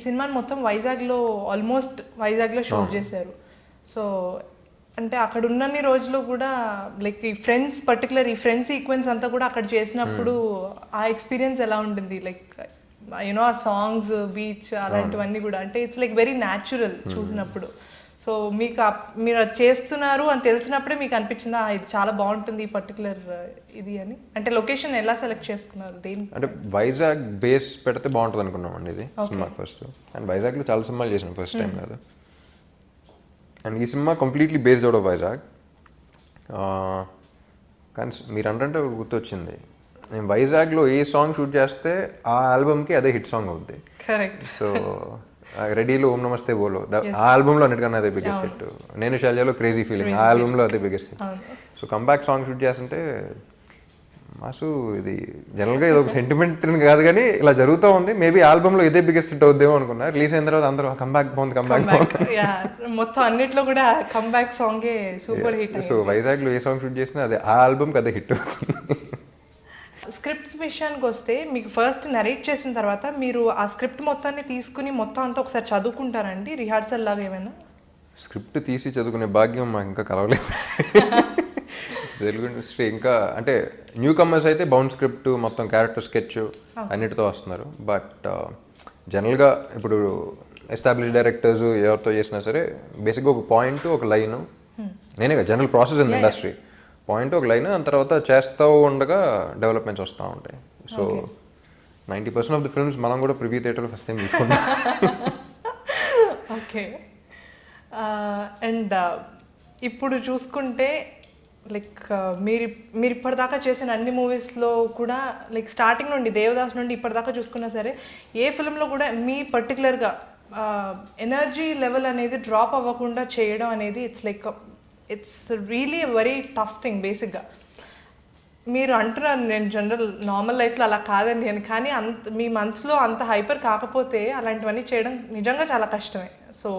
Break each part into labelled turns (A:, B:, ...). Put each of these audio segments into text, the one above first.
A: సినిమాని మొత్తం ఆల్మోస్ట్ వైజాగ్లో షూట్ చేశారు. సో అంటే అక్కడ ఉన్నన్ని రోజులు కూడా లైక్ ఈ ఫ్రెండ్స్ సీక్వెన్స్ అంతా కూడా అక్కడ చేసినప్పుడు ఆ ఎక్స్పీరియన్స్ ఎలా ఉంటుంది? లైక్ యూనో ఆ సాంగ్స్, బీచ్ అలాంటివన్నీ కూడా అంటే ఇట్స్ లైక్ వెరీ న్యాచురల్ చూసినప్పుడు. సో మీరు అది చేస్తున్నారు అని తెలిసినప్పుడే మీకు అనిపించిందా ఇది చాలా బాగుంటుంది ఈ పర్టికులర్ ఇది అని? అంటే లొకేషన్ ఎలా సెలెక్ట్ చేసుకున్నారు? దేని
B: అంటే వైజాగ్ బేస్ పెడితే బాగుంటుంది అనుకున్నామండి ఇది సినిమా ఫస్ట్. అండ్ వైజాగ్లో చాలా సినిమాలు చేసాం, ఫస్ట్ టైం కాదు. అండ్ ఈ cinema completely based out of Vizag. కానీ మీరు అంటే గుర్తొచ్చింది, నేను వైజాగ్లో ఏ సాంగ్ షూట్ చేస్తే ఆ ఆల్బమ్కి అదే హిట్ సాంగ్ అవుద్ది.
A: కరెక్ట్.
B: సో రెడీలో ఓం నమస్తే బోలో ఆ ఆల్బమ్లో అన్నిటికన్నా అదే బిగ్గెస్ట్ హిట్. నేను శైలజలో క్రేజీ ఫీలింగ్ ఆ ఆల్బమ్లో అదే biggest hit. So comeback song shoot చేస్తుంటే మాసు ఇది జనరల్గా ఇది ఒక సెంటిమెంట్ కాదు కానీ ఇలా జరుగుతూ ఉంది, మేబీ ఆల్బమ్లో ఇదే బిగ్గెస్ట్ హిట్ అవుద్దేమో అనుకున్నా. రిలీజ్ అయిన తర్వాత అందరూ కంబ్యాక్ బాగుంది.
A: మొత్తం అన్నిట్లో కూడా కంబ్యాక్ సాంగే సూపర్ హిట్.
B: సో వైజాగ్లో ఏ సాంగ్ షూట్ చేసినా అదే ఆ ఆల్బమ్కి అదే హిట్ అవుతుంది.
A: స్క్రిప్ట్స్ విషయానికి వస్తే మీకు ఫస్ట్ నరేట్ చేసిన తర్వాత మీరు ఆ స్క్రిప్ట్ మొత్తాన్ని తీసుకుని మొత్తం అంతా ఒకసారి చదువుకుంటారండి రిహార్సల్ లాగా ఏమైనా?
B: స్క్రిప్ట్ తీసి చదువుకునే భాగ్యం మాకు ఇంకా కలవలేదు. తెలుగు ఇండస్ట్రీ ఇంకా అంటే న్యూ కమర్స్ అయితే బౌండ్ స్క్రిప్ట్ మొత్తం క్యారెక్టర్ స్కెచ్ అన్నిటితో వస్తున్నారు. బట్ జనరల్గా ఇప్పుడు ఎస్టాబ్లిష్ డైరెక్టర్స్ ఎవరితో చేసినా సరే బేసిక్గా ఒక పాయింట్, ఒక లైన్, నేనే కదా general process in industry, point ఒక లైన్, దాని తర్వాత చేస్తూ ఉండగా డెవలప్మెంట్స్ వస్తూ ఉంటాయి. సో 90% ఆఫ్ ది ఫిల్మ్స్ మనం కూడా ప్రివ్యూ థియేటర్లో ఫస్ట్ టైం తీసుకుంటాం.
A: ఓకే. అండ్ ఇప్పుడు చూసుకుంటే లైక్ మీరు ఇప్పటిదాకా చేసిన అన్ని మూవీస్లో కూడా లైక్ స్టార్టింగ్ నుండి దేవదాస్ నుండి ఇప్పటిదాకా చూసుకున్నా సరే ఏ ఫిల్మ్లో కూడా మీ పర్టికులర్గా ఎనర్జీ లెవెల్ అనేది డ్రాప్ అవ్వకుండా చేయడం అనేది it's really very tough thing. బేసిక్గా మీరు అంటున్నారు నేను జనరల్ నార్మల్ లైఫ్లో అలా కాదండి అని, కానీ మీ మనసులో అంత హైపర్ కాకపోతే అలాంటివన్నీ చేయడం నిజంగా చాలా కష్టమే. So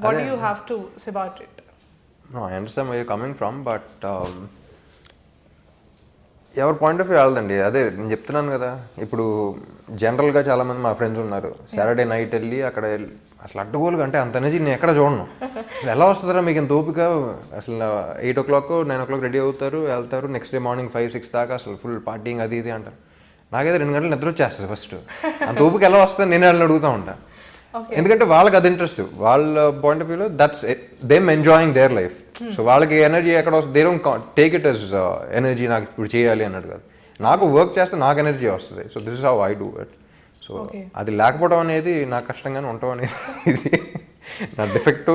A: what do you have to say about it?
B: No, I understand where you're coming from, but ఎవరి పాయింట్ ఆఫ్ వ్యూ వాళ్ళదండి. అదే నేను చెప్తున్నాను కదా, ఇప్పుడు జనరల్గా చాలామంది మా ఫ్రెండ్స్ ఉన్నారు, సాటర్డే నైట్ వెళ్ళి అక్కడ అసలు అడ్డగోలుగా అంటే అంత ఎనర్జీ నేను ఎక్కడ చూడను. అసలు ఎలా వస్తుందా మీకు ఎంత ఓపిక? అసలు 8 o'clock 9 o'clock రెడీ అవుతారు, వెళ్తారు, నెక్స్ట్ డే మార్నింగ్ 5 6 దాకా అసలు ఫుల్ పార్టీయింగ్ అది ఇది అంటారు. నాకైతే 2 గంటలు నిద్ర వచ్చేస్తుంది ఫస్ట్. అంత ఓపిక ఎలా వస్తుంది నేను వాళ్ళని అడుగుతూ ఉంటాను. ఎందుకంటే వాళ్ళకి అది ఇంట్రెస్ట్, వాళ్ళ పాయింట్ ఆఫ్ వ్యూలో that's them enjoying their life. So వాళ్ళకి ఎనర్జీ ఎక్కడ వస్తుంది, they don't take it as energy నాకు ఇప్పుడు చేయాలి అన్నట్టు కాదు. నాకు వర్క్ చేస్తే నాకు ఎనర్జీ వస్తుంది. So this is how I do it. So అది లేకపోవడం అనేది నాకు కష్టంగానే ఉండటం అనేది ఈజీ. నా డిఫెక్ట్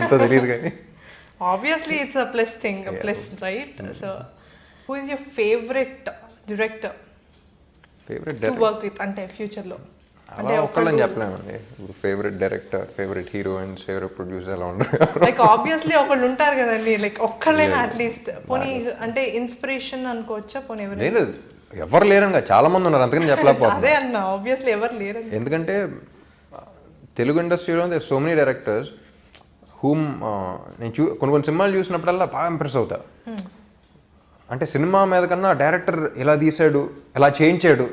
B: ఎంతో తెలియదు కానీ
A: obviously it's a plus thing, plus right. So who is your favourite director to work with అంటే ఫ్యూచర్లో?
B: అలా ఒక్కళ్ళని చెప్పలేమండి. ఇప్పుడు favourite director, favourite heroines, favourite producer అలా ఉండరు.
A: లైక్ ఆబ్వియస్లీ ఒకళ్ళు ఉంటారు కదండి, లైక్ ఒక్కళ్ళైనా అట్లీస్ట్ పోనీ అంటే ఇన్స్పిరేషన్ అనుకోవచ్చా? పోనీ
B: లేదు, ఎవరు లేరని చాలా మంది ఉన్నారు, అందుకని చెప్పలేకపోతే.
A: అదే అన్న ఆబ్వియస్లీ ఎవరు లేరు.
B: ఎందుకంటే తెలుగు ఇండస్ట్రీలో సో మెనీ డైరెక్టర్స్ హూమ్ నేను కొన్ని సినిమాలు చూసినప్పుడల్లా బాగా ఇంప్రెస్ అవుతా. అంటే సినిమా మీద కన్నా డైరెక్టర్ ఎలా తీసాడు, ఎలా చేయించాడు.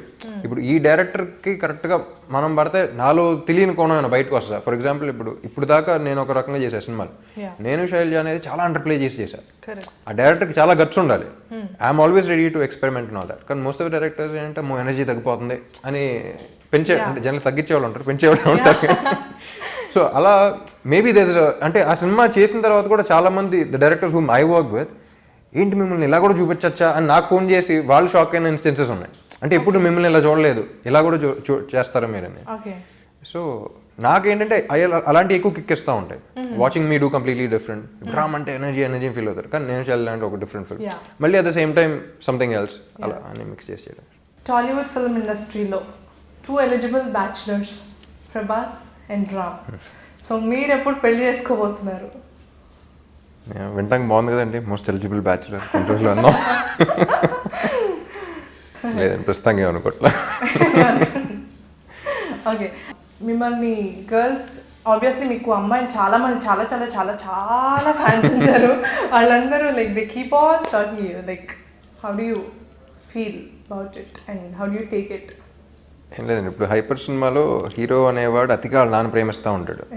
B: ఇప్పుడు ఈ డైరెక్టర్కి కరెక్ట్గా మనం పడితే నాలో తెలియని కోణం బయటకు వస్తా. ఫర్ ఎగ్జాంపుల్ ఇప్పుడు దాకా నేను ఒక రకంగా చేశాను సినిమాలు, నేను శైలజ అనేది చాలా అండర్ప్లే చేశాను. ఆ డైరెక్టర్కి చాలా గట్స్ ఉండాలి. I'm always ready to experiment and all that. కానీ మోస్ట్ ఆఫ్ డైరెక్టర్స్ ఏంటంటే మో ఎనర్జీ తగ్గిపోతుంది అని అంటే జనరల్ తగ్గించేవాళ్ళు ఉంటారు, పెంచేవాళ్ళు ఉంటారు. సో అలా మేబీ దేస్ అంటే ఆ సినిమా చేసిన తర్వాత కూడా చాలా మంది the directors whom I work with ఏంటి మిమ్మల్ని ఇలా కూడా చూపించచ్చా అని నాకు ఫోన్ చేసి వాళ్ళు షాక్ అయిన ఇన్స్టెన్సెస్ ఉన్నాయి. అంటే ఎప్పుడు మిమ్మల్ని ఇలా చూడలేదు, ఇలా కూడా చేస్తారా మీరని. సో నాకేంటంటే అలాంటి ఎక్కువ కిక్ ఇస్తూ ఉంటాయి. Watching me do completely different. డ్రామ్ అంటే ఎనర్జీ ఫీల్ అవుతారు, కానీ నేను చేయాలంటే ఒక డిఫరెంట్ ఫిల్మ్, మళ్ళీ at the same time something else, అలా అని మిక్స్ చేసి చేయడం.
A: టాలీవుడ్ ఫిల్మ్ ఇండస్ట్రీలో 2 eligible bachelors, Prabhas and Ram. So మీరు ఎప్పుడు పెళ్లి చేసుకోబోతున్నారు?
B: వింటానికి బాగుంది కదండి, మోస్ట్ ఎలిజిబుల్ బ్యాచులర్ కొన్ని రోజులు అన్నాం. లేదండి ప్రస్తుతానికి ఏమనుకోవట్లే.
A: ఓకే, మిమ్మల్ని గర్ల్స్ ఆబ్వియస్లీ మీకు అమ్మాయిలు చాలా మంది చాలా చాలా చాలా చాలా ఫ్యాన్స్ ఉంటారు. వాళ్ళందరూ like they keep on stalking you. Like how do you feel about it and how do you take it?
B: ఏం లేదండి, ఇప్పుడు హైపర్ సినిమాలో హీరో అనేవాడు అతిగా వాళ్ళ నాన్న ప్రేమిస్తూ ఉంటాడు.